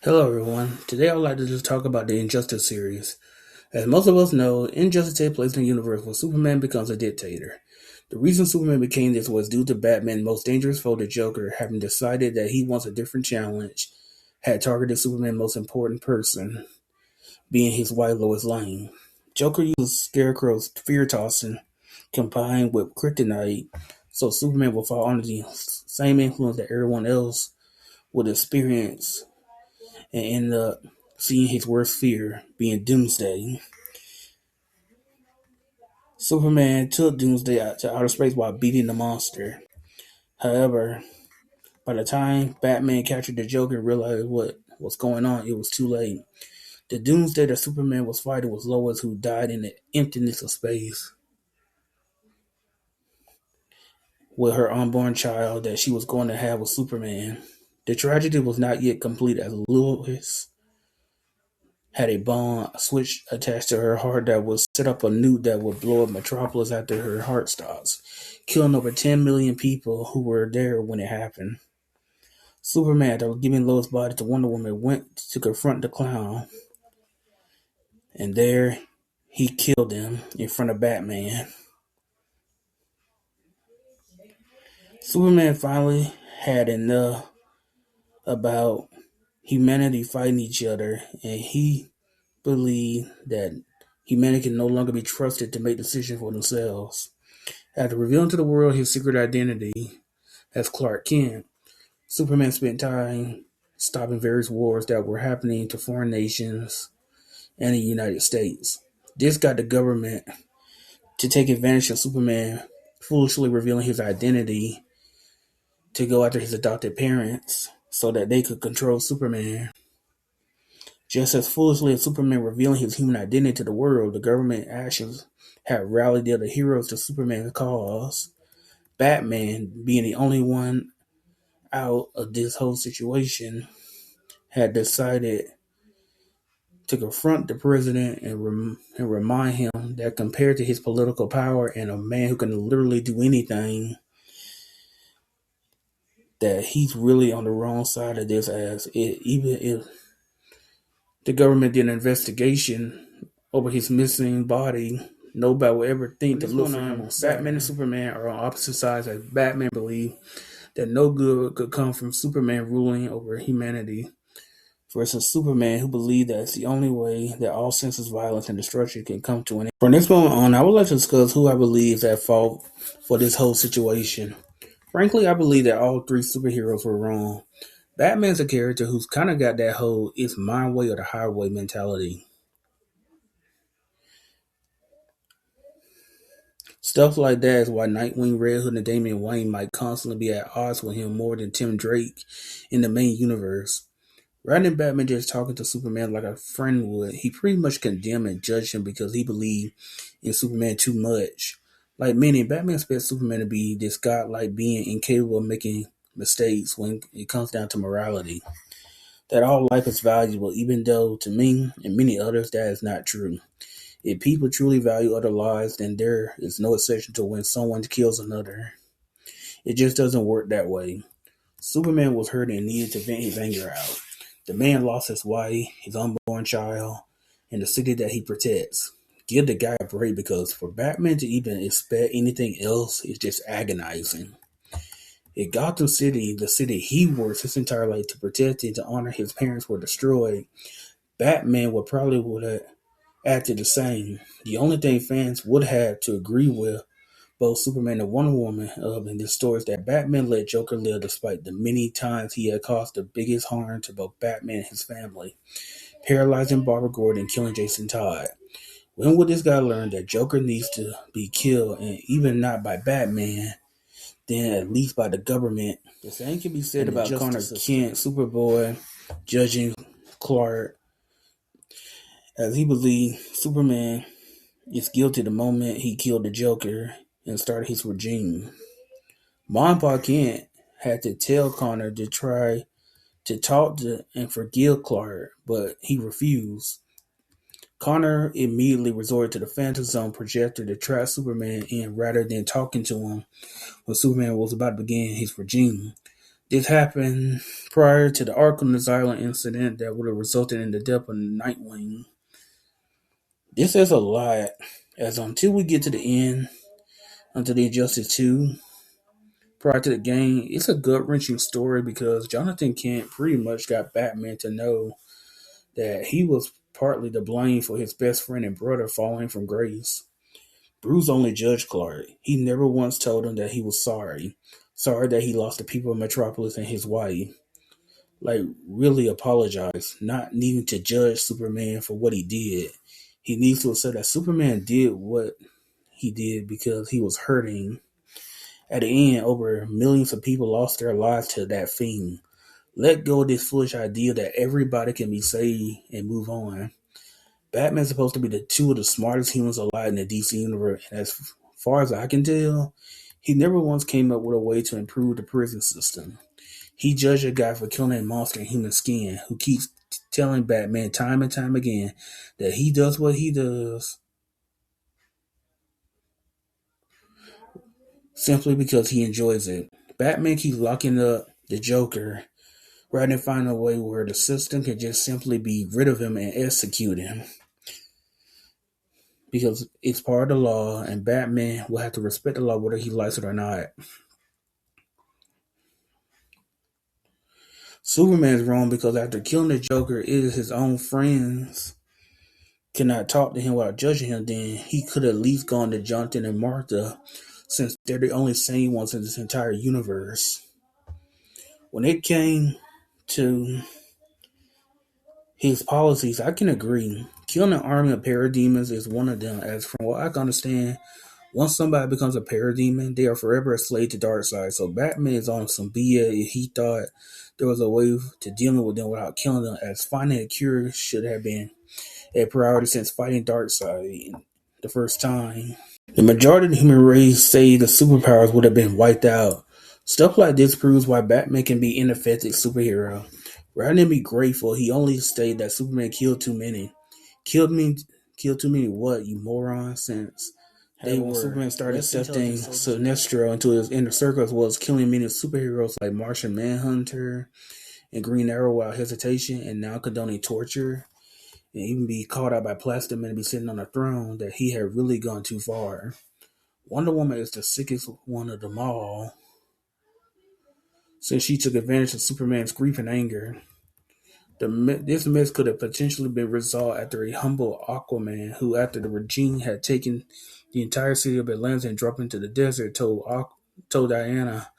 Hello, everyone. Today, I would like to just talk about the Injustice series. As most of us know, Injustice takes place in a universe where Superman becomes a dictator. The reason Superman became this was due to Batman's most dangerous foe, the Joker, having decided that he wants a different challenge, had targeted Superman's most important person, being his wife Lois Lane. Joker used Scarecrow's fear tossing combined with kryptonite, so Superman will fall under the same influence that everyone else would experience and end up seeing his worst fear being Doomsday. Superman took Doomsday out to outer space while beating the monster. However, by the time Batman captured the Joker and realized what was going on, it was too late. The Doomsday that Superman was fighting was Lois, who died in the emptiness of space with her unborn child that she was going to have with Superman. The tragedy was not yet complete as Lois had a bomb switch attached to her heart that would set up a nuke that would blow up Metropolis after her heart stops, killing over 10 million people who were there when it happened. Superman, after giving Lois' body to Wonder Woman, went to confront the clown, and there he killed him in front of Batman. Superman finally had enough about humanity fighting each other, and he believed that humanity can no longer be trusted to make decisions for themselves. After revealing to the world his secret identity as Clark Kent, Superman spent time stopping various wars that were happening to foreign nations and the United States. This got the government to take advantage of Superman foolishly revealing his identity to go after his adopted parents so that they could control Superman. Just as foolishly as Superman revealing his human identity to the world, the government actions had rallied the other heroes to Superman's cause. Batman, being the only one out of this whole situation, had decided to confront the president and remind him that compared to his political power and a man who can literally do anything, that he's really on the wrong side of this. Even if the government did an investigation over his missing body, nobody would ever think to look for him. Batman and Superman are on opposite sides, as Batman believed that no good could come from Superman ruling over humanity, versus Superman, who believed that it's the only way that all senseless violence and destruction can come to an end. From this moment on, I would like to discuss who I believe is at fault for this whole situation. Frankly, I believe that all three superheroes were wrong. Batman's a character who's kind of got that whole "it's my way or the highway" mentality. Stuff like that is why Nightwing, Red Hood, and Damian Wayne might constantly be at odds with him more than Tim Drake in the main universe. Rather than Batman just talking to Superman like a friend would, he pretty much condemned and judged him because he believed in Superman too much. Like many, Batman expects Superman to be this godlike being incapable of making mistakes when it comes down to morality. That all life is valuable, even though to me and many others that is not true. If people truly value other lives, then there is no exception to when someone kills another. It just doesn't work that way. Superman was hurt and needed to vent his anger out. The man lost his wife, his unborn child, and the city that he protects. Give the guy a break, because for Batman to even expect anything else is just agonizing. If Gotham City, the city he works his entire life to protect and to honor his parents, were destroyed, Batman would have acted the same. The only thing fans would have to agree with both Superman and Wonder Woman of in this story is that Batman let Joker live despite the many times he had caused the biggest harm to both Batman and his family, paralyzing Barbara Gordon and killing Jason Todd. When will this guy learn that Joker needs to be killed, and even not by Batman, then at least by the government? The same can be said about Connor Kent, Superboy, judging Clark, as he believed Superman is guilty the moment he killed the Joker and started his regime. Mom Pa Kent had to tell Connor to try to talk to and forgive Clark, but he refused. Connor immediately resorted to the Phantom Zone projector to trap Superman in rather than talking to him when Superman was about to begin his regime. This happened prior to the Arkham Asylum incident that would have resulted in the death of Nightwing. This says a lot, as until we get to the end, until the Injustice 2, prior to the game, it's a gut wrenching story because Jonathan Kent pretty much got Batman to know that he was partly to blame for his best friend and brother falling from grace. Bruce only judged Clark. He never once told him that he was sorry. Sorry that he lost the people of Metropolis and his wife. Like, really apologize, not needing to judge Superman for what he did. He needs to accept that Superman did what he did because he was hurting. At the end, over millions of people lost their lives to that thing. Let go of this foolish idea that everybody can be saved and move on. Batman's supposed to be the two of the smartest humans alive in the DC universe, and as far as I can tell, he never once came up with a way to improve the prison system. He judged a guy for killing a monster in human skin who keeps telling Batman time and time again that he does what he does simply because he enjoys it. Batman keeps locking up the Joker rather than finding a way where the system can just simply be rid of him and execute him. Because it's part of the law, and Batman will have to respect the law whether he likes it or not. Superman's wrong because after killing the Joker, it is his own friends cannot talk to him without judging him. Then he could at least gone to Jonathan and Martha, since they're the only sane ones in this entire universe. When it came to his policies, I can agree. Killing an army of parademons is one of them, as from what I can understand, once somebody becomes a parademon, they are forever a slave to Darkseid. So Batman is on some BS. He thought there was a way to dealing with them without killing them, as finding a cure should have been a priority since fighting Darkseid the first time. The majority of the human race say the superpowers would have been wiped out. Stuff like this proves why Batman can be an ineffective superhero. Rather than be grateful, he only stated that Superman killed too many. Killed too many what, you moron? Since day when Superman started accepting Sinestro into his inner circle, as well as killing many superheroes like Martian Manhunter and Green Arrow without hesitation, and now condoning torture, and even be called out by Plastic Man to be sitting on a throne, that he had really gone too far. Wonder Woman is the sickest one of them all, since she took advantage of Superman's grief and anger. This mess could have potentially been resolved after a humble Aquaman, who, after the regime had taken the entire city of Atlanta and dropped into the desert, told Diana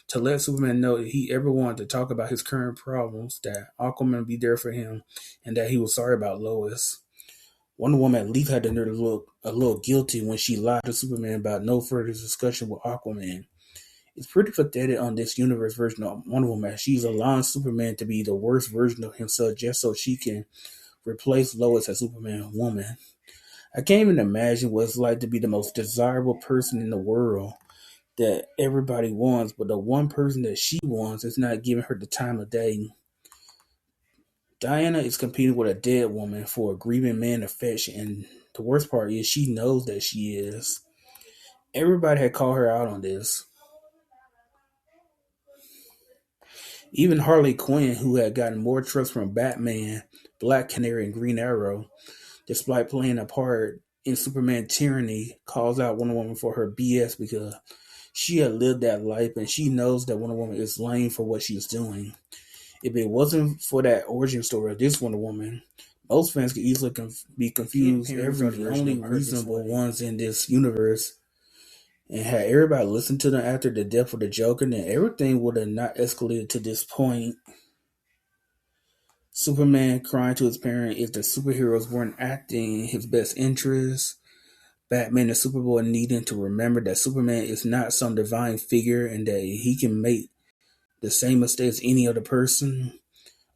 to let Superman know if he ever wanted to talk about his current problems, that Aquaman would be there for him, and that he was sorry about Lois. Wonder Woman at least had the nerve to look a little guilty when she lied to Superman about no further discussion with Aquaman. It's pretty pathetic on this universe version of Wonder Woman. She's allowing Superman to be the worst version of himself just so she can replace Lois as Superman woman. I can't even imagine what it's like to be the most desirable person in the world that everybody wants, but the one person that she wants is not giving her the time of day. Diana is competing with a dead woman for a grieving man affection, and the worst part is she knows that she is. Everybody had called her out on this. Even Harley Quinn, who had gotten more trust from Batman, Black Canary, and Green Arrow, despite playing a part in Superman tyranny, calls out Wonder Woman for her BS because she had lived that life and she knows that Wonder Woman is lame for what she's doing. If it wasn't for that origin story of this Wonder Woman, most fans could easily be confused. The only reasonable ones in this universe, and had everybody listened to them after the death of the Joker, then everything would have not escalated to this point. Superman crying to his parent if the superheroes weren't acting in his best interest. Batman and Superboy needing to remember that Superman is not some divine figure and that he can make the same mistakes as any other person.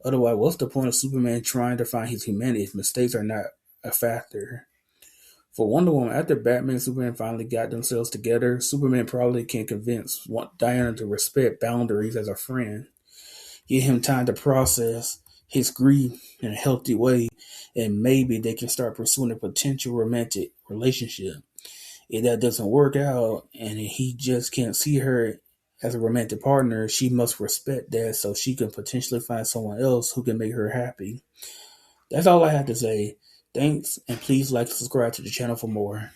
Otherwise, what's the point of Superman trying to find his humanity if mistakes are not a factor? For Wonder Woman, after Batman and Superman finally got themselves together, Superman probably can convince Diana to respect boundaries as a friend, give him time to process his grief in a healthy way, and maybe they can start pursuing a potential romantic relationship. If that doesn't work out and he just can't see her as a romantic partner, she must respect that so she can potentially find someone else who can make her happy. That's all I have to say. Thanks, and please like and subscribe to the channel for more.